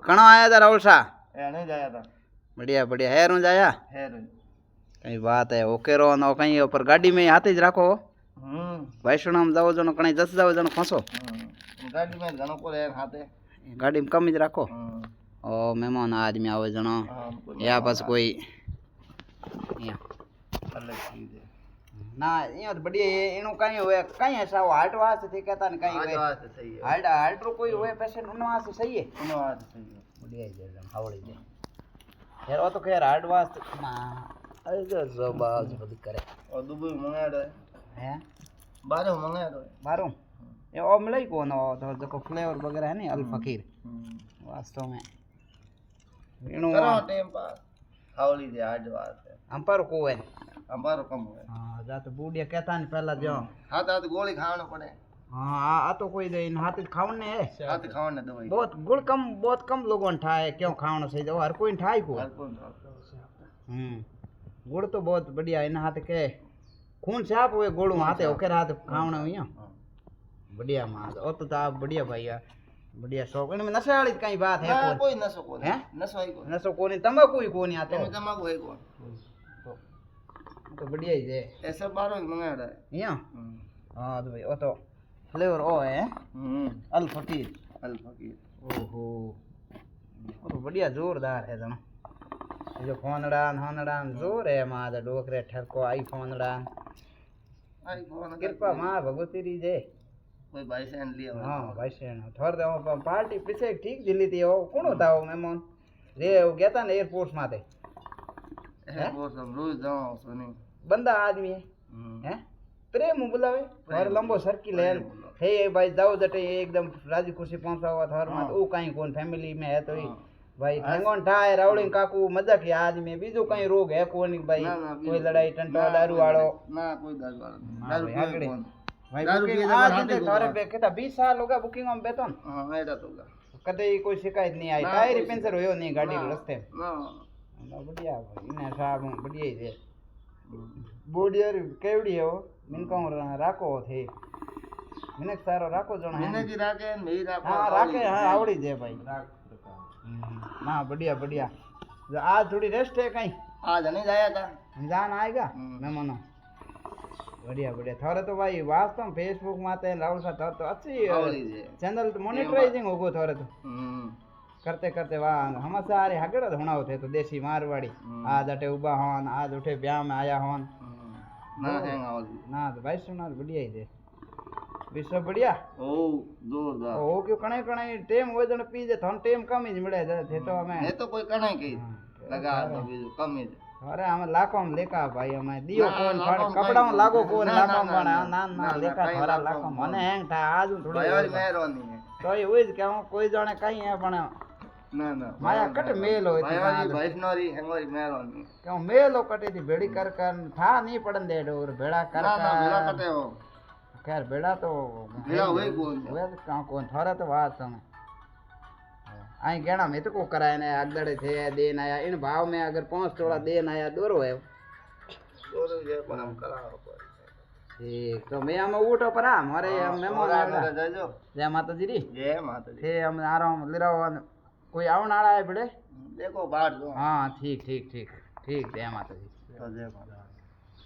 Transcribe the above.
कणो आया था राहुल शाह? नहीं जाया था। बढ़िया बढ़िया है रू जाया है कई बात है ओके रो नो कहीं ऊपर गाड़ी में हाथ ज रखो वैष्णो में जाओ जनो कहीं 10 जनो फंसो गाड़ी में जनो को रे हाथे गाड़ी में कम ज रखो ओ मेहमान आदमी आवे जनो या बस कोई अलग चीज है ना यो तो बढ़िया ये इनो कहीं होए कहीं ऐसा हार्ट वास थे कहता न कहीं होए हार्ट सही है हार्ट हार्ट रो कोई होए पेशेंट उन वास सही है उन वास सही है बढ़िया है जन हावड़ी दे यार वो तो खैर हार्ट वास ना अरे जो जबाज बद करे और दुबई मंगाया है बारो मंगाया बारो ये ओ मिलाई कोन ओ तो जो फ्लेवर वगैरह है नहीं अल फकीर वास्तव में इनो करो टाइम पास हावड़ी दे हार्ट वास है अंपर को है अंपारो कम है हां जा तो बूढ़िया कहता नहीं पहला जो हाथ हाथ गोली खाना पड़े हाँ आ तो कोई दे इन हाथ खावन है हाथ खाना दवाई बहुत कम लोगों ने ठाए क्यों खावन सही दो हर कोई ठाई को हर कोई गुड़ तो बहुत बढ़िया इन हाथ के खून साफ हुए गुड़ हाथे ओके हाथ खावन हुई बढ़िया मां ओ तो आप बढ़िया भैया बढ़िया शौक इनमें नशे वाली कई बात है कोई नशो कोनी है नशो कोनी तंबाकू ही कोनी आते तंबाकू है कौन तो बढ़िया ही है ऐसा बारो मंगाया है यहाँ हाँ तो भाई वो तो फ्लेवर ओ है अल फकीर ओहो वो तो बढ़िया जोरदार है जना जो फोनड़ान जोर है मां दा डोकरे ठरको आई फोनड़ान कृपा मां भगवती री जे कोई भाई सेन लिया हां भाई सेन थोर दे पार्टी पीछे ठीक दिल्ली थी वो कौन होता वो मेहमान रे वो गया था ना एयरपोर्ट माते एयरपोर्ट हम रोज जाओ सुनी बंदा आदमी है प्रेम बुलावे और लंबो सर्किल है हे भाई जाओ जटे एकदम राजी खुशी पहुंचा हुआ था और मत ओ कहीं कौन फैमिली में है तो भाई ठंगोन ठाए रावड़ी काकू मजाक है आदमी बीजो कहीं रोग है कोई भाई कोई लड़ाई टंटो दारू वालो ना कोई दारू वालो दारू कौन भाई बुकिंग आज दिन थोड़े पे कहता 20 साल होगा बुकिंग में बेतन हां एडा तो होगा कदे कोई शिकायत नहीं आई टायर पंचर होयो नहीं गाड़ी रास्ते ना बढ़िया भाई इने साहब बढ़िया ही है बोडियर केवड़ी है वो मिनका राखो थे मिनक सारो राखो जण है मिनक राखे नहीं राखो हां राखे हां आवड़ी जे भाई ना बढ़िया आज थोड़ी रेस्ट है कहीं आज नहीं जाया था जान आएगा मेहमानों बढ़िया थारे तो भाई वास्तव में फेसबुक माते राहुल सा तो अच्छी चैनल तो मोनेटाइजिंग होगो थारे तो करते वाह हम सारे हगड़ होना होते तो देसी मारवाड़ी आज अटे उबा होन आज उठे ब्याह में आया होन ना तो भाई सुना बढ़िया ही दे विश्व बढ़िया ओ जोरदार ओ क्यों कणे टेम हो जण पी जे थन टेम कम ही मिले थे तो हमें ये तो कोई कणे की लगा तो बीजो कम ही अरे हम लाखों में लेका भाई हमें दियो कोन कपड़ा में लागो कोन लाखों बना ना लेका थोड़ा लाखों मने हैंग था आज थोड़ी भाई मेहरबानी है तो ये हुई के कोई जाने कहीं है पण ना माया कट मेल होई थी भाई वैष्णोरी हमारी मेहरबानी क्यों मेलो कटी थी भेड़ी कर था नहीं पड़न दे डोर भेड़ा कर ना भेड़ा कटे हो खैर भेड़ा तो भेड़ा हुई कौन वे तो कौन थोड़ा तो बात समय आई कहना में तो को कराए ने अगड़े थे देन आया इन भाव में अगर 5 तोड़ा देन आया दोरो है दोरो जे पण हम कराओ ठीक तो मैं हम उठो पर हमारे मेहमान आ जाजो जय माता जी जय माता जी थे हम आराम ले रहो कोई आवन आड़ा है बड़े देखो बाहर दो हां ठीक जय माता जी जय माता